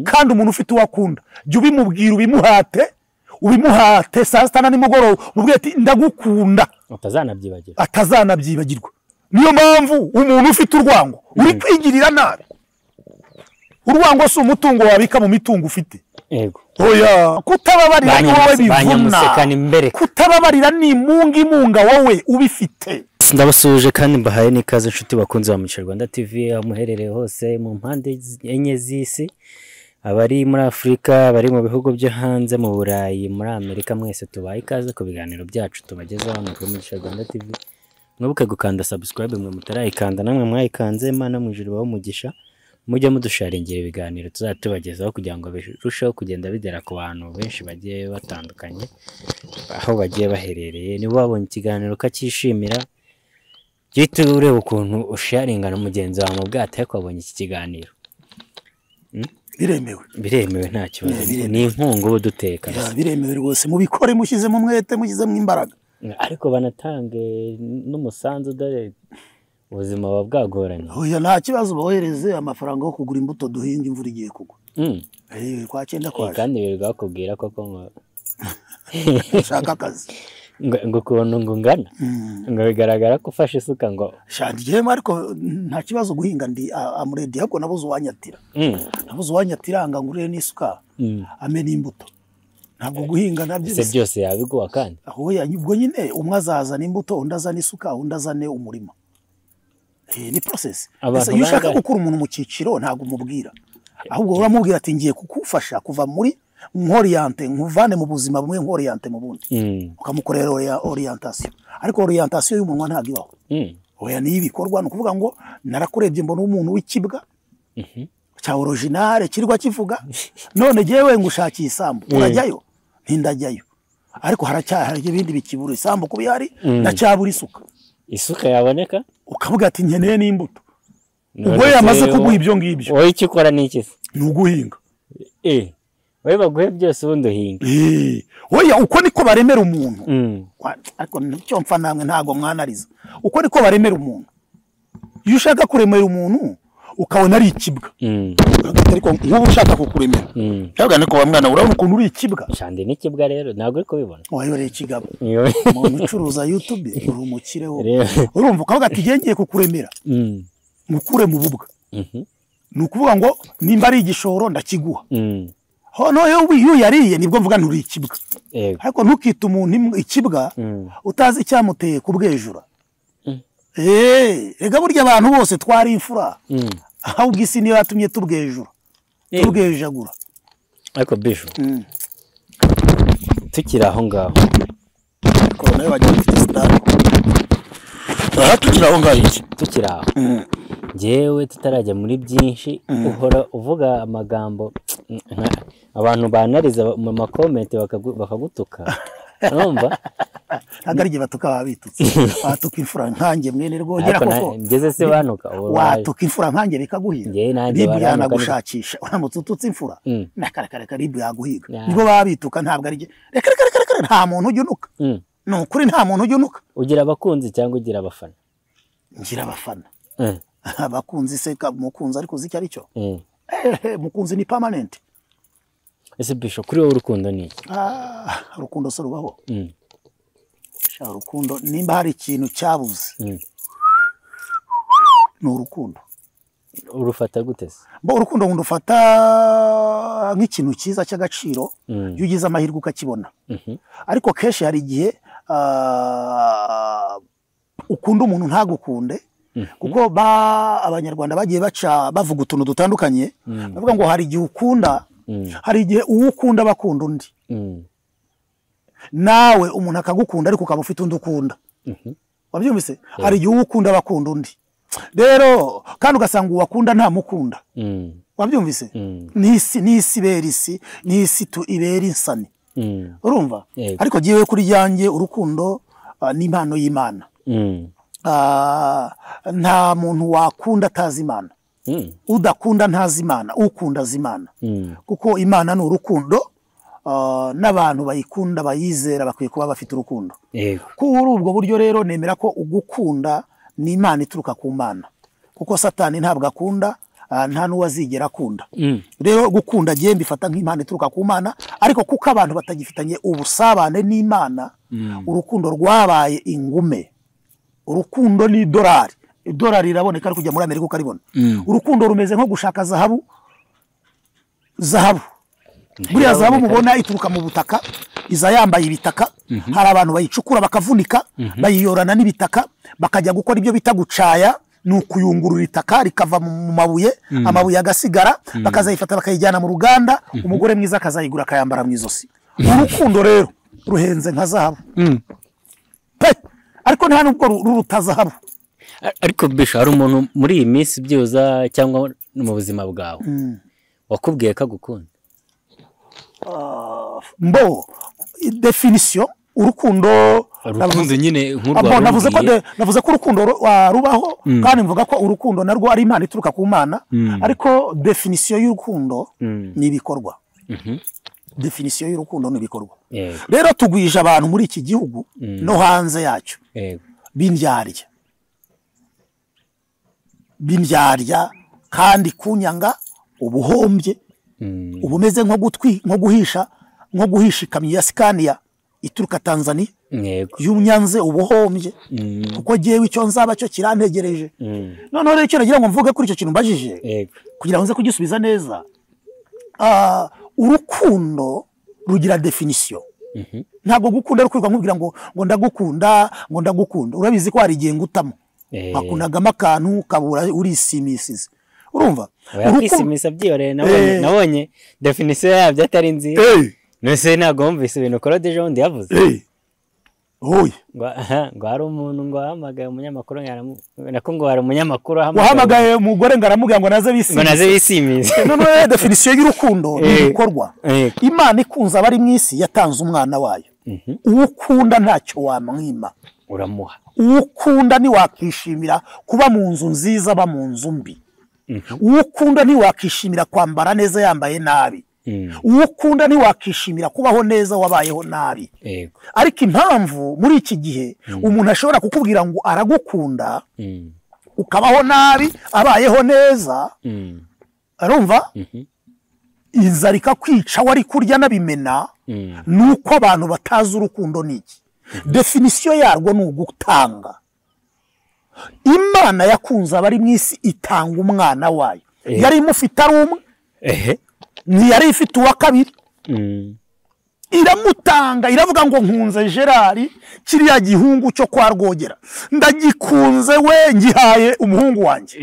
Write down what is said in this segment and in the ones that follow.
kandi umuntu ufite uwakunda jya ubimubwira ubimuhate saa sita na nimugoroba mubwire ati ndagukunda atazanabyibagirwa niyo mpamvu umuntu ufite urwango uri kwigirira nabi urwango si umutungo wabika mu mitungo ufite yego oya kutababarira ni wowe bivuna kutababarira ni imunga wowe ubifite ndabasuje kandi mbahaye n'ikaze inshuti bakunze wa Mugisha Rwanda TV amuherereye hose mu mpande enye z'isi abari muri Afrika abari mu bihugu byo hanze mu Burayi muri Amerika mwese tubaye ikaze ku biganiro byacu tubagezaho hano kuri Mugisha Rwanda TV mwibuke gukanda subscribe mwe mutarayikanda namwe mwayikanze Imana mu ijuru baho umugisha mujye mudusharingira ibiganiro tuzatubagezaho kugira ngo birusheho kugenda bigera ku bantu benshi bagiye batandukanye aho bagiye baherereye nibo babonye ikiganiro kakishimira Gite ureba ukuntu usharingana mugenzi wawe mu bwato ariko abonye iki kiganiro biremewe nta kibazo ni inkungu buduteka biremewe rwose mubikore mushize mu mwete mushize mu imbaraga ariko banatange n'umusanzu dore ubuzima bwagoranye oya nta kibazo bohereze amafaranga yo kugura imbuto duhinga imvura igiye kugwa kwa cyenda kwaje kandi biragakubwira koko ngo shaka akazi ngo kubona ngo ngana ngo bigaragara ko ufashe isuka ngo shandiye ariko nta kibazo guhinga ndi amuredi ahubwo nabuze uwanyatira anga ngurire n'isuka amena imbuto ntabwo guhinga nabyo byose yabiguha kandi oya ubwo nyine umwe azazana imbuto undi azana isuka undi azane umurima ni process iyo ushaka gukura umuntu mu cyiciro ntabwo umubwira ahubwo uramubwira ati ngiye kukufasha kuva muri nk'oriente nkuvane mu buzima bumwe nk'oriente mu bundi ukamukorera orientation ariko orientation y'umunwa ntabwo ibaho oya ni ibikorwa no kuvuga ngo narakurebye mbona umuntu w'ikibwa cya original kirwa kivuga none jewe ngushakiye isambu urajyayo ntindajyayo ariko haracyahari ibindi bikibura isambu kubihari ndacyabura isuka yaboneka ukavuga ati nkeneye n'imbuto ubwo yamaze kuguha ibyo ngibyo wowe ikikora n'iki ni uguhinga wowe baguhe byose ubundi uhinga oya uko niko baremera umuntu ariko nicyo mfa namwe ntago mwanariza uko niko baremera umuntu iyo ushaka kuremera umuntu ukabona ari ikibwa ariko nk'ubu ushaka kukuremera cyangwa niko bamwana urabona ukuntu uri ikibwa cyane n'ikibwa rero ntabwo uri kubibona oya uri ikigabo umuntu ucuruza YouTube uri umukire wo urumva ukavuga ati ngiye kukuremera mukure mu bubwa ni ukuvuga ngo nimba ari igishoro ndakiguha hono iyo yariye nibwo mvuga nturi ikibwa ariko ntukite umuntu ikibwa utazi icyamuteye kubwejura rega burya abantu bose twari imfura ahubwo isi niyo yatumye tubwejagura ariko bisho tukiri aho ngaho korona bagiye gufite sitari tukiri aho ngaho iki tukiri aho njyewe tutarajya muri byinshi uhora uvuga amagambo abantu banariza mu makomenti bakagutuka urumva ntabwo ari igihe batuka babitutse watuka imfura nkanjye mwene rwogera koko ngeze se banuka watuka imfura nkanjye bikaguhiga ribu yanagushakisha uramutse ututse imfura nakarekareka ribu yaguhiga nibo babituka ntabwo ari reka nta muntu ujya unuka ni ukuri nta muntu ujya unuka ugira abakunzi cyangwa ugira abafana ngira abafana abakunzi se mukunzi ariko uzi icyo ari cyo mukunzi ni permanent ese bisho kuri wowe urukundo ni iki urukundo se rubaho urukundo nimba hari ikintu cyabuze ni urukundo urufata gute se urukundo ndufata nk'ikintu cyiza cy'agaciro iyo ugize amahirwe ukakibona ariko kenshi hari igihe ukunda umuntu ntagukunde kuko abanyarwanda bagiye baca bavuga utuntu dutandukanye bavuga ngo hari igihe ukunda hari igihe uwo ukunda bakunda undi nawe umuntu akagukunda ariko ukaba ufite undi ukunda wabyumvise hari igihe uwo ukunda bakunda undi rero kandi ugasanga uwakunda nta mukunda wabyumvise n'isi ibera isi n'isi ibera insani urumva ariko giwe kuri yanjye urukundo ni impano y'Imana nta muntu wakunda atazi Imana udakunda ntazi Imana ukunda z'Imana kuko Imana ni urukundo n'abantu bayikunda bayizera bakwiye kuba bafite urukundo kuri ubwo buryo rero nemera ko ugukunda ni Imana ituruka ku Mana kuko Satani ntabwo akunda nta n'uwazigera akunda. Rero gukunda giye mbifata nk'impano ituruka ku Mana, ariko kuko abantu batagifitanye ubusabane n'Imana, urukundo rwabaye ingume. Urukundo ni idolari. Idolari riraboneka ari kujya muri Amerika ukaribona. Urukundo rumeze nko gushaka zahabu. Buriya zahabu mubona ituruka mu butaka, iza yambaye ibitaka. Hari abantu bayicukura bakavunika, bayiyorana n'ibitaka, bakajya gukora ibyo bita gucaya, ni ukuyungurura itaka rikava mu mabuye, amabuye agasigara, bakazayifata bakayijyana mu ruganda, umugore mwiza akazayigura akayambara mu izosi. Urukundo rero ruhenze nka zahabu. Ariko nta nubwo ruruta zahabu. Ariko bisho hari umuntu muri iyi minsi byoza cyangwa mu buzima bwawe wakubwiye ko agukunda? Definition urukundo nyine nk'urwa navuze ko urukundo rubaho, kandi mvuga ko urukundo narwo ari impano ituruka ku Mana, ariko definition y'urukundo ni ibikorwa. Definition y'urukundo ni ibikorwa. Rero tugwije abantu muri iki gihugu no hanze yacyo bindyarya kandi kunyanga ubuhombye, ubumeze nko guhisha ikamyo ya Scania ituruka Tanzania y'umyanze ubuhombye, kuko jewe icyo nzaba cyo kirantegereje. Noneho rero icyo nagira ngo mvuge kuri icyo kintu mbajije kugira ngo nze kugisubiza neza. Urukundo rugira definition. Ntabwo gukunda rukwirwa nkubwira ngo ndagukunda. Urabizi ko hari igihe ngutamo akunagamo akantu kabura urisimisize. Urumva kwisimisa byore nabonye definition yabyo atari nziza. Nese ntabwo wumvise ibintu Claude Jean Ndi yavuze. Ngo hari umuntu ngo ahamagaye umunyamakuru nako ngo hari umunyamakuru ahamagaye umugore ngo aramubwira ngo naze bisimize. None definition y'urukundo ni ibikorwa. Imana ikunze abari mu isi yatanze umwana wayo. Uwukunda ntacyo wamwima, uramuha. Uwukunda ni wakishimira kuba mu nzu nziza ba mu nzu mbi. Uwukunda ni wakishimira kwambara neza yambaye nabi. Uwukunda ni wakishimira kubaho neza wabayeho nabi. Ariko impamvu muri iki gihe umuntu ashobora kukubwira ngo aragukunda ukabaho nabi abayeho neza, arumva inzara ikakwica wari kurya nabimena, nuko abantu batazi urukundo niki. Definition yarwo ni ugutanga. Imana yakunze abari mu isi itanga umwana wayo. Yari imufite ari umwe, ntiyari ifite uwa kabiri. Iramutanga, iravuga ngo nkunze Gerard kiriya gihungu cyo kwa Rwogera, ndagikunze we ngihaye umuhungu wanjye.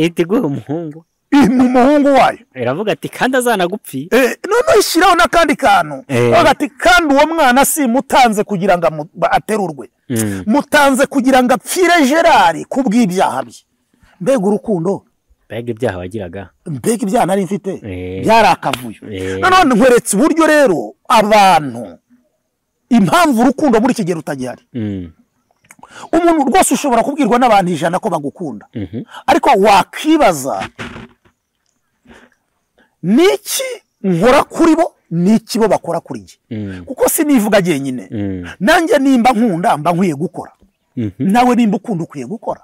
Iteguye umuhungu wayo. Iravuga ati kandi azanagupfi. None ishyiraho n'akandi kantu. Avuga ati kandi uwo mwana si mutanze kugira ngo aterurwe, mutanze kugira ngo apfire Gerard kubw'ibyaha bye. Mbega urukundo, mbega ibyaha wagiraga, mbega ibyaha nari mfite byari akavuyo. None nkweretse uburyo rero abantu impamvu urukundo muri iki gihe rutagihari. Umuntu rwose ushobora kubwirwa n'abantu 100 ko bagukunda, ariko wakibaza niki nkora kuri bo, niki bo bakora kuri nge. Kuko sinivuga jyenyine, nanjye nimba nkunda mba nkwiye gukora, nawe nimba ukunda ukwiye gukora.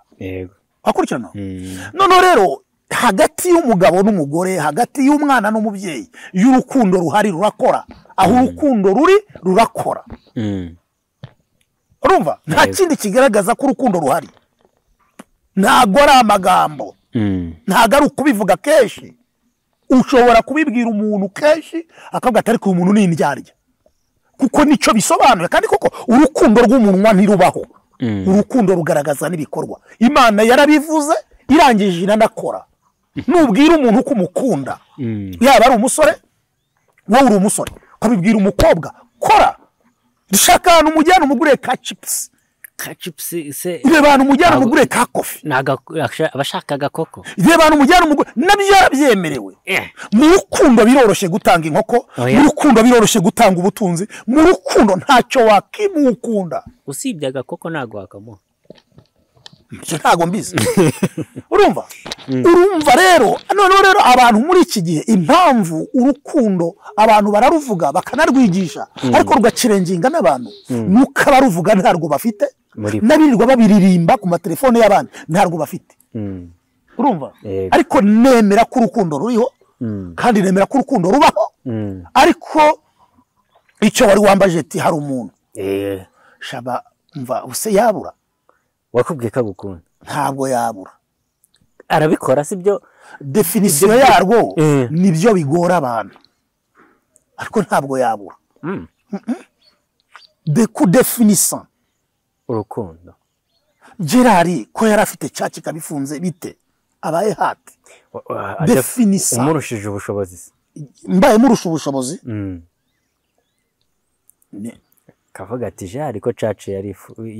Akurikirana. None rero hagati y'umugabo n'umugore, hagati y'umwana n'umubyeyi, y'urukundo ruhari rurakora. Aho urukundo ruri rurakora. Urumva nta kindi kigaragaza ko urukundo ruhari. Ntago ari amagambo, ntago ari ukubivuga kenshi. Ushobora kubibwira umuntu kenshi akavuga atari ku muntu n'indyarya, kuko nicyo bisobanuye. Kandi koko urukundo rw'umunwa ntirubaho. Urukundo rugaragaza n'ibikorwa. Imana yarabivuze irangije inanakora. Nubwira umuntu ko umukunda, yaba ari umusore, wowe uri umusore, ukabibwira umukobwa kora, dushaka ahantu umujyana umugure ka chips. Se Reba ahantu umujyana umugure ka coffee. Abashaka agakoko. Reba ahantu umujyana umugure, nabyo yarabyemerewe. Mu rukundo biroroshye gutanga inkoko, mu rukundo biroroshye gutanga ubutunzi, mu rukundo ntacyo wakimukunda. Usibye agakoko ntago wakamuha. Ntago mbizi. Urumva rero none rero abantu muri iki gihe impamvu urukundo abantu bararuvuga bakanarwigisha, ariko rugacirenginga n'abantu nuko abaruvuga ntarwo bafite, nabirirwa babiririmba ku matelefone y'abandi ntarwo bafite. urumva ariko nemera ko urukundo ruriho kandi nemera ko urukundo rubaho ariko icyo wari wambaje ati hari umuntu shaba mva use yabura wakubwiye ko agukunda ntabwo yabura arabikora sibyo definisiyo yarwo nibyo bigora abantu ariko ntabwo yabura de kudefinisa urukundo Gerard ko yari afite cya kikabifunze bite abaye hati definisa umurushije ubushobozi mbaye murusha ubushobozi kavuga ati Gerard ko cacu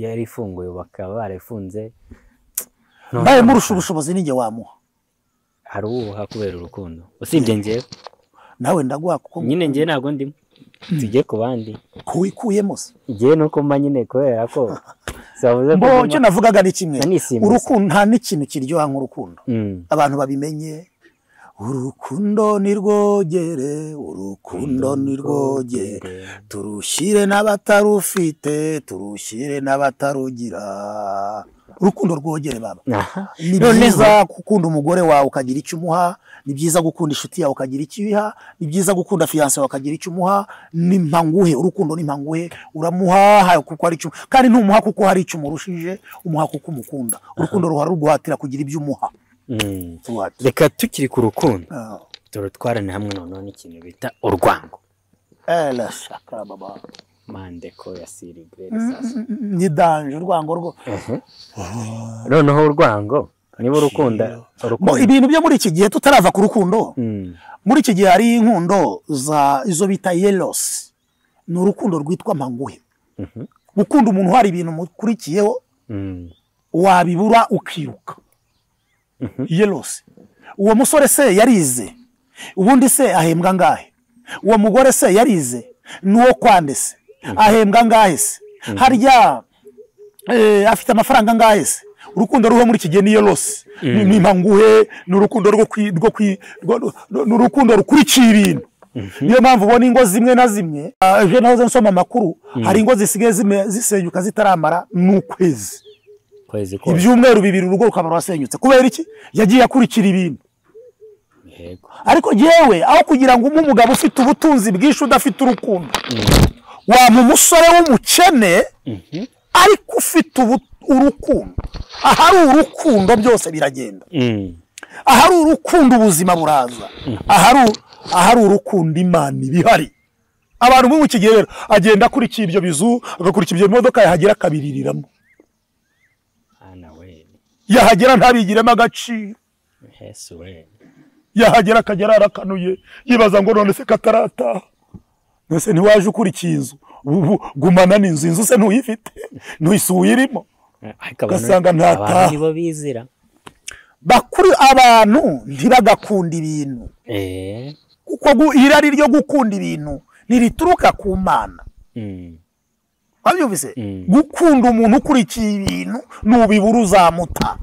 yari ifunguye bakaba barafunze mbaye murusha ubushobozi ninjye wamuha hari ubuha kubera urukundo usibye njyewe nawe ndaguha kuko nyine njye ntago ndimo tujye ku bandi kuwikuyemo se njye nuko mba nyine kubera ko savuze ko cyo navugaga ni kimwe urukundo nta n'ikintu kiryoha nk'urukundo abantu babimenye urukundo nirwogere urukundo nirwogere turushyire n'abatarufite turushyire n'abatarugira urukundo rwogere baba ni byiza gukunda umugore wawe ukagira icyo umuha ni byiza gukunda inshuti yawe ukagira icyo uyiha ni byiza gukunda fiance yawe ukagira icyo umuha ni mpanguhe urukundo ni mpanguhe uramuha kuko ari icyo kandi ntumuha kuko hari icyo umurushije umuha kuko umukunda urukundo ruhora ruguhatira kugira ibyo umuha reka tukiri ku rukundo turutwarane hamwe noneho n'ikintu bita urwango shaka baba mandeko ya sirigre ni danje urwango rwo noneho urwango niba urukunda ibintu byo muri iki gihe tutarava ku rukundo muri iki gihe hari inkundo za izo bita yelos ni urukundo rwitwa mpanguhe gukunda umuntu hari ibintu mukurikiyeho wabibura ukiruka yelos uwo musore se yarize ubundi se ahembwa ngahe uwo mugore se yarize nuwo kwande se ahembwa ngahe se harya afite amafaranga ngahe se urukundo ruho muri kigihe niyo lose ni mpanguhe n'urukundo n'urukundo rukurikiye ibintu niyo mpamvu ubona ingo zimwe na zimwe ejo nahoze nsoma amakuru hari ingo zisigaye zisenyuka zitaramara n'ukwezi ibyumweru 2 urugo rukaba rwasenyutse kubera iki yagiye akurikira ibintu ariko yewe aho kugira ngo umugabo ufite ubutunzi bwinshi udafite urukundo wa mu musore w'umukene ariko ufite urukundo ahari urukundo byose biragenda ahari urukundo ubuzima buraza ahari urukundo Imana ibihari abantu mu kigerero agenda akurikira ibyo bizu agakurikira ibyo modoka yahagera kabiririramo yahagera ntabigiremo agaciro yahagera akagera arakanuye yibaza ngo none se katarataha nose ntiwaje ukurikiye inzu gumana n'inzu inzu se ntuyifite ntuyisuye irimo ugasanga ntataha nibo bizira bakuri abantu ntibagakunda ibintu kuko irari ryo gukunda ibintu ntirituruka ku Mana wabyumvise gukunda umuntu ukurikiye ibintu nubibura uzamuta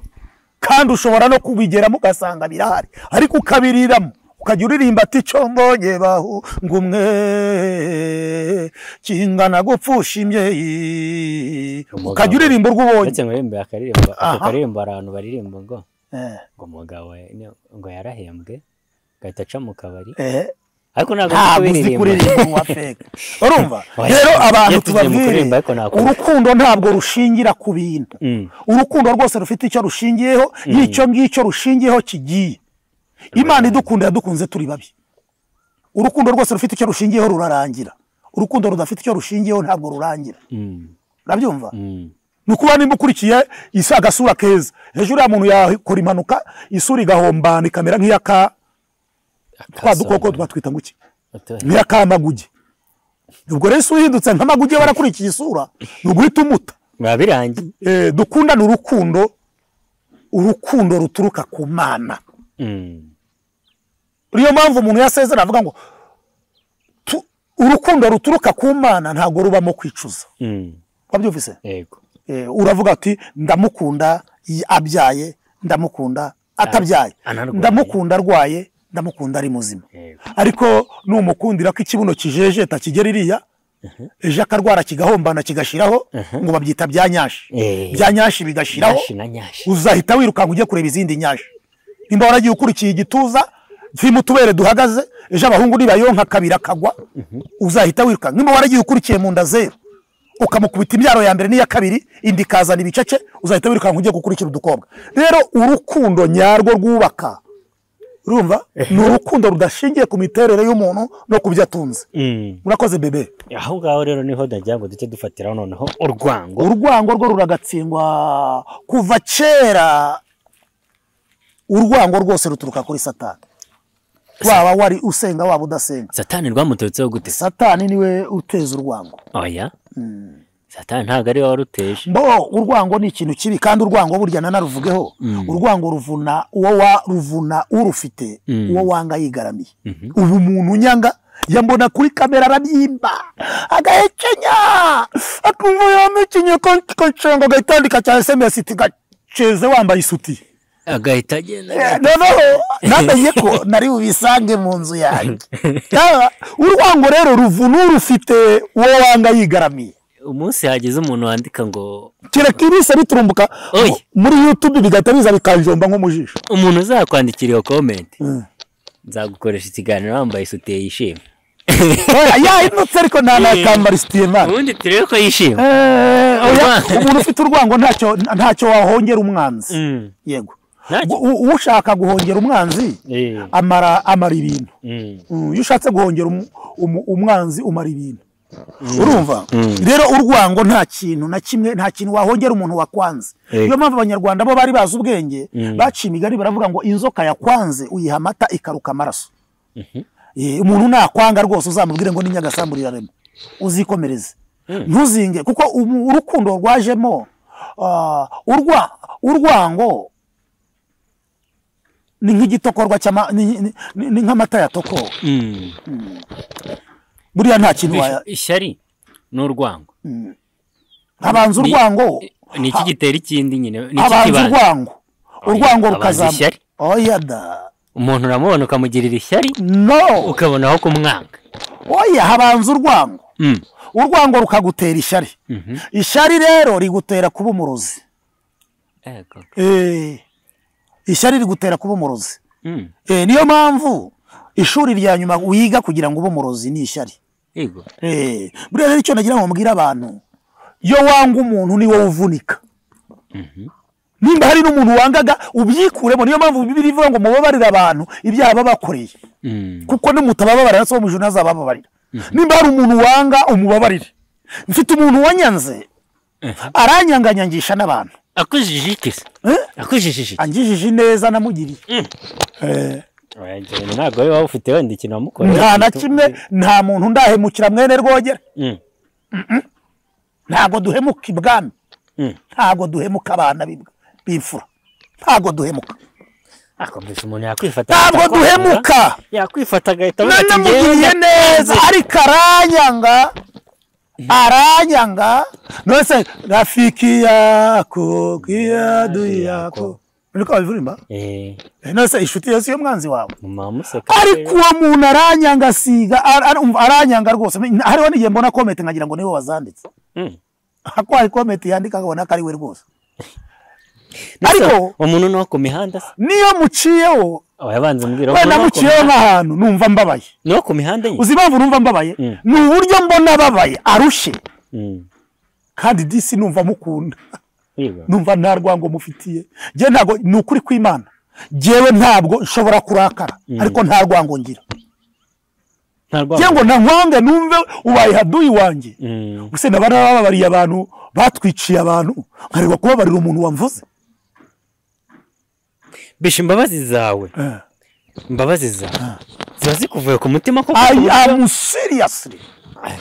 kandi ushobora no kubigeramo ugasanga birahari ariko ukabiriramo ukajya uririmba ati cyo mbonye bahu ngumwe kingana gupfusha imbyeyi ukajya uririmba urwubonye ndetse ngo akaririmba abantu baririmba ngo umugabo ngo yarahembwe gahita aca mu kabari ariko ntabwo kuririmba wa fake urumva rero abantu tubabwire urukundo ntabwo rushingira ku bintu urukundo rwose rufite icyo rushingiyeho y'icyo ngicyo rushingiyeho kigiye Imana idukunda yadukunze turi babi urukundo rwose rufite icyo rushingiyeho rurarangira urukundo rudafite icyo rushingiyeho ntabwo rurangira urabyumva nukuba nimba ukurikiye agasura keza hejuru ya muntu yakora impanuka isura igahombana ikamera nk'iyaka twa dukoko twatwita nguki nk'iyakamaguge ubwo rero uhindutse nk'amaguge warakurikiye isura nuguhita umuta birangiye dukundana urukundo ruturuka ku Mana niyo mpamvu umuntu yasezera avuga ngo urukundo ruturuka ku Mana ntabwo rubamo kwicuza wabyumvise yego uravuga ati ndamukunda abyaye ndamukunda atabyaye ndamukunda arwaye ndamukunda ari muzima ariko numukundira ko ikibuno kijeje takigera iriya ejo akarwara kigahombana kigashiraho ngo babyita byanyashi byanyashi bigashiraho uzahita wirukanka ujye kureba izindi nyashi nimba waragiye ukurikiye igituza zirimo utubere duhagaze ejo abahungu nibayonka kabira kagwa uzahita wiruka nimba waragiye ukurikiye mu nda zero ukamukubita imyaro ya mbere n'iya kabiri indi kazana ibicece uzahita wirukanka ugiye gukurikira udukobwa rero urukundo nyarwo rwubaka urumva ni urukundo rudashingiye ku miterere y'umuntu no ku byo atunze murakoze bebe aho ngaho rero niho ndagira ngo duce dufatiraho noneho urwango rwo ruragatsindwa kuva kera urwango rwose ruturuka kuri satani waba wari usenga waba udasenga satani rwamuturutseho gute satani niwe uteza urwango oya satani ntabwo ari wowe waruteje urwango ni ikintu kibi kandi urwango burya nanaruvugeho urwango ruvuna ruvuna urufite uwo wanga yigaramiye ubu umuntu nyanga yambona kuri kamera arabyimba agahekenya akumva yamekenye koncenga agahitandika cya SMS iti gaceze wambaye isuti agahita agenda namenye ko nari bubisange mu nzu yanjye urwango rero ruvuna urufite uwo wanga yigaramiye umunsi hagize umuntu wandika ngo kireka ibise biturumbuka muri YouTube bigahita biza bikanjomba nko mu jisho umuntu uzakwandikira iyo comment nzagukoresha ikiganiro wambaye isuti yishimye inutse ariko ntanakambara isutiye mwana ubundi turebe ko yishimye umuntu ufite urwango ntacyo wahongera umwanzi yego ushaka guhongera umwanzi amara ibintu iyo ushatse guhongera umwanzi umara ibintu urumva rero urwango nta kintu na kimwe nta kintu wahongera umuntu wakwanze niyo mpamvu abanyarwanda bo bari bazi ubwenge baciye imigani baravuga ngo inzoka yakwanze uyiha amata ikaruka amaraso umuntu nakwanga rwose uzamubwire ngo ni nyagasamburira remo uzikomereze ntuzinge kuko urukundo rwajemo urwango ni nk'igitokorwa ni nk'amata ya toko buriya nta kintu ishyari n'urwango habanza urwango ni iki gitera ikindi nyine ni iki kibanza urwango rukazamuka oya da umuntu uramubona ukamugirira ishyari no ukabona aho kumwanga oya habanza urwango rukagutera ishyari ishyari rero rigutera kuba umurozi ishyari rigutera kuba umurozi niyo mpamvu ishuri rya nyuma wiga kugira ngo ube umurozi ni ishyari buriya rero icyo nagira ngo mbwire abantu iyo wanga umuntu ni wowe uvunika nimba hari n'umuntu wangaga ubyikuremo niyo mpamvu Bibiliya ivuga ngo mubabarire abantu ibyaha babakoreye kuko nimutababarira so mu juru azababarira nimba hari umuntu wanga umubabarire mfite umuntu wanyanze aranyanganyangisha n'abantu akujije ikise akujije angijije neza namugiriye ntabwo waba ufite wenda ikintu wamukorera nta na kimwe nta muntu ndahemukira mwene Rwogera ntabwo duhemuka ibwami ntabwo duhemuka abana b'imfura ntabwo duhemuka akomeza umuntu yakwifata ntabwo duhemuka yakwifata agahita namugiriye neza ariko aranyanga nose rafiki yako kiyadui yako niko babivurimba nose inshuti yose yo mwanzi wawe ariko uwo muntu aranyanga siga aranyanga rwose hariho n'igihe mbona comment nkagira ngo niwe wazanditse hako hari comment yandika akabona ko ari we rwose ariko umuntu no ku mihanda niyo muciyeho yabanze mbwira we namuciyeho nk'ahantu numva mbabaye no ku mihanda uzi impamvu numva mbabaye ni uburyo mbona babaye arushe kandi disi numva mukunda numva nta rwango mufitiye je ntago ni ukuri kw'Imana jewe ntabwo nshobora kurakara ariko nta rwango ngira ngo nankwange numve ubaye haduyi wanje use nababariye abantu batwiciye abantu nkareba kubabarira umuntu wamvuze bisha imbabazi zawe ziba zikuvuye ku mutima ko I am seriously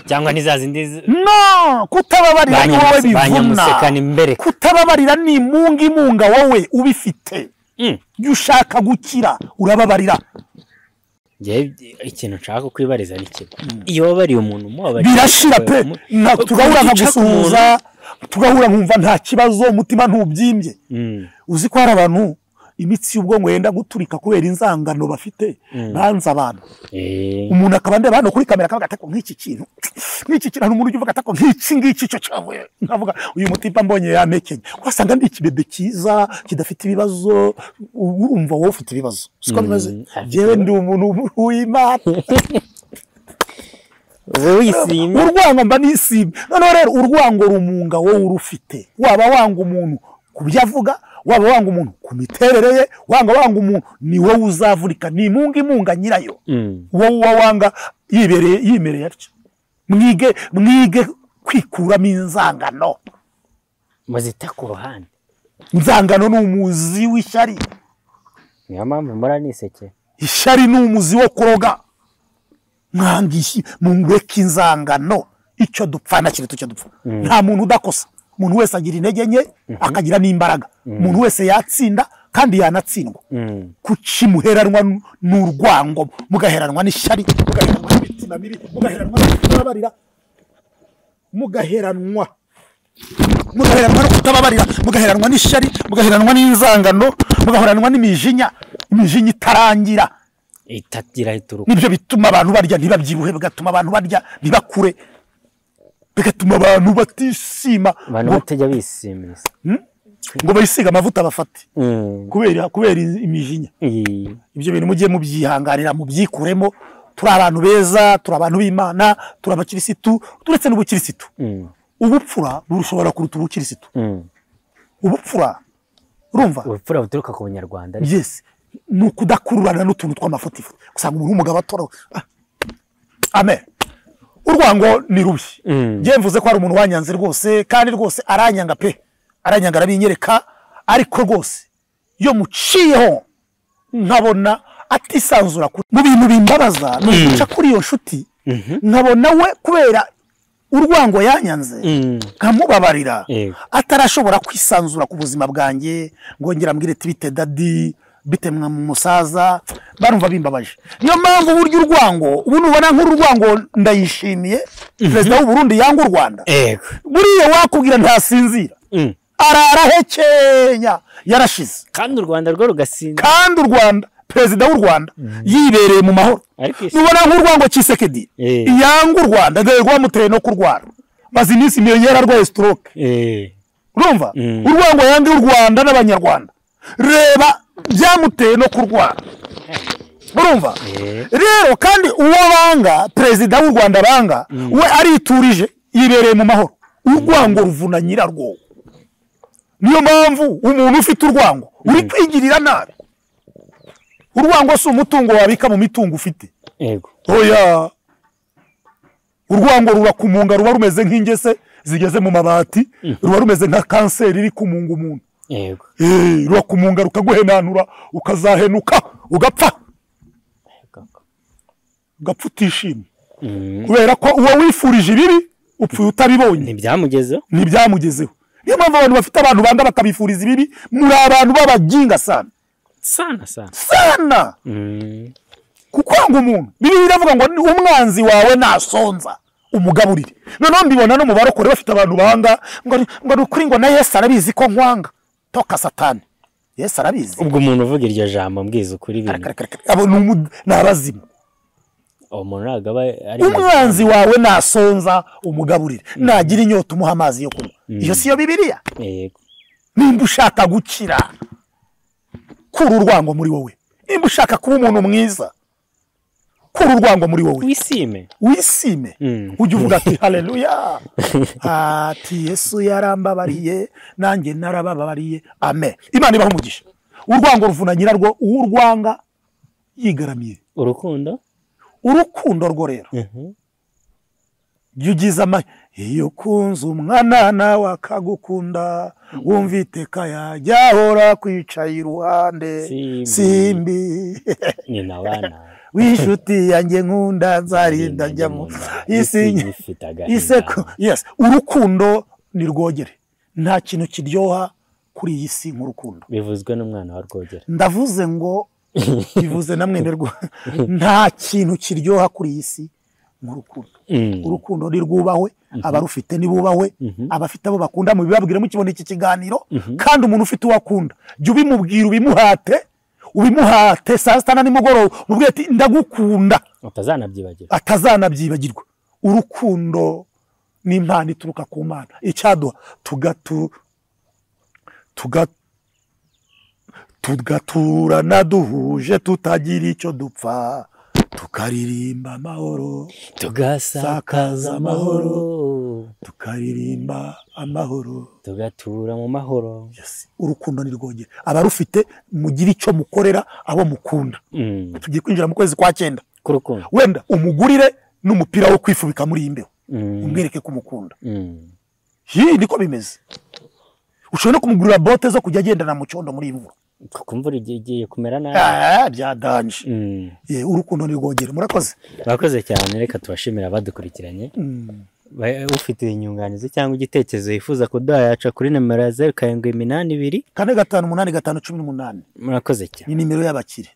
cyangwa nizazindi no kutababarira ni wowe bivuna kutababarira ni imunga wowe ubifite ushaka gukira urababarira ikintu nshaka kwibariza ni kimwe iyo wabariye umuntu mubabarira birashira pe tugahura nkagusuhuza tugahura nkumva nta kibazo umutima ntubyimbye uzi ko hari abantu imitsi y'ubwonko yenda guturika kubera inzangano bafite banza abantu umuntu akaba ndeba hano kuri kamera akavuga atako nk'iki kintu hari umuntu uvuga atako nk'iki cyo cyavuye nkavuga uyu mutipa mbonye yamekenye wasanga ndi ikibebe cyiza kidafite ibibazo urumva wowe ufite ibibazo siko bimaze jewe ndi umuntu w'Imana wisimye urwango mba nisimye none rero urwango rumunga wowe urufite waba wanga umuntu kubyavuga waba wanga umuntu ku miterere ye wanga umuntu ni wowe uzavurika ni imunga nyirayo wowe wanga yimereye atyo mwige kwikuramo inzangano muzita ku ruhande inzangano ni umuzi w'ishyari niyo mpamvu mbora niseke ishyari ni umuzi wo kuroga mwangishi mungweka inzangano icyo dupfana kiri tucyo dupfa nta muntu udakosa umuntu wese agira intege nke akagira n'imbaraga umuntu wese yatsinda kandi yanatsindwa kuki muheranwa n'urwango mugaheranwa n'ishyari mugaheranwa n'imitima mibi mugaheranwa n'ukutababarira mugaheranwa no kutababarira mugaheranwa n'ishyari mugaheranwa n'inzangano mugaheranwa n'imijinya itarangira itagira ituruka nibyo bituma abantu barya ntibabyibuhe bigatuma abantu barya ntibakure bigatuma abantu batishima abantu batajya bisimiza ngo bayisiga amavuta bafate kubera imijinya ibyo bintu mugiye mubyihanganira mubyikuremo turi abantu beza turi abantu b'Imana turi abakirisitu turetse n'ubukirisitu ubupfura burushobora kuruta ubukirisitu ubupfura urumva ubupfura buturuka ku Banyarwanda yes nukudakururana n'utuntu tw'amafuti usanga umuntu w'umugabo atoro amen urwango ni rubi ngiye mvuze ko ari umuntu wanyanze rwose kandi rwose aranyanga pe aranyanga arabinyereka ariko rwose yo muciyeho nkabona atisanzura mu bintu bimbabaza nuca kuri iyo nshuti nkabona we kubera urwango yanyanze nkamubabarira atarashobora kwisanzura ku buzima bwanjye ngongera mbwire tibite dadi bite musaza barumva bimbabaje niyo mpamvu buryo urwango ubu nubona nk'urwango ndayishimiye perezida w'u Burundi yanga u Rwanda buriya wakubwira ntasinzira arara hekenya yarashize kandi u Rwanda rwo rugasinda kandi u Rwanda perezida w'u Rwanda yibereye mu mahoro nubona nk'urwango Tshisekedi yanga u Rwanda rwamuteye no kurwara maze iminsi miliyoni arwaye stroke urumva urwango yanga u Rwanda n'abanyarwanda reba byamuteye no kurwara urumva rero kandi uwo banga perezida w'u Rwanda banga we ariturije yibereye mu mahoro urwango ruvuna nyirarwo niyo mpamvu umuntu ufite urwango uri kwigirira nabi urwango si umutungo wabika mu mitungo ufite yego oya urwango rurakumunga ruba rumeze nk'ingese zigeze mu mabati ruba rumeze nka kanseri iri kumunga umuntu yego rurakumunga rukaguhenanura ukazahenuka ugapfa utishimye kubera ko uwo wifurije ibibi upfuye utabibonye ntibyamugezeho niyo mpamvu abantu bafite abantu banga bakabifuriza ibibi muri abantu b'abaginga sana kuko wanga umuntu bibiliya iravuga ngo umwanzi wawe nasonza umugaburire noneho mbibona no mu barokore bafite abantu banga ngo ni ukuri ngo na Yesu arabizi ko nkwanga toka satani Yesu arabizi ubwo umuntu uvuga iryo jambo mbwiza ukuri ibintu abo ni abazimu umuntu nagaba ari umwanzi wawe nasonza umugaburire nagira inyota umuha amazi yo kunywa iyo siyo bibiliya yego nimba ushaka gukira kura urwango muri wowe nimba ushaka kuba umuntu mwiza kura urwango muri wowe wisime ujye uvuga ati haleluya ati Yesu yarambabariye nanjye narababariye amen Imana ibaho umugisha urwango ruvuna nyirarwo uwurwanga yigaramiye urukundo rwo rero yugize iyo kunze umwana nawe akagukunda wumva iteka yajya ahora kwicaye iruhande simbi nyina bana w'inshuti yanjye nkunda nzarinda njyamo iseko yes urukundo ni rwogere nta kintu kiryoha kuri iyi si nk'urukundo bivuzwe n'umwana wa Rwogera ndavuze ngo bivuze na mwene rwo nta kintu kiryoha kuri iyi si nk'urukundo urukundo nirwubahwe abarufite nibubahwe abafite abo bakunda mu bibabwire mukibona iki kiganiro kandi umuntu ufite uwakunda jya ubimubwira ubimuhate saa sita na nimugoroba mubwire ati ndagukunda atazanabyibagirwa urukundo ni impano ituruka ku Mana icyaduha tugaturana duhuje tutagira icyo dupfa tukaririmba amahoro tugasakaza amahoro tukaririmba amahoro tugatura mu mahoro. Urukundo ni rwogera abarufite mugira icyo mukorera abo mukunda. Tugiye kwinjira mu kwezi kwa 9 k'urukundo wenda umugurire n'umupira wo kwifubika muri imbeho umwereke ko umukunda. Niko bimeze. Ushobora no kumugurira bote zo kujya agendana mu cyondo muri imvura kumvura igiye kumera nabi byadanje. Urukundo ni rwogera. Murakoze cyane, reka tubashimira abadukurikiranye. Ufite inyunganizi cyangwa igitekerezo yifuza kuduha yaca kuri nimero ya 0782 458 518. Murakoze cyane. Ni nimero y'abakire.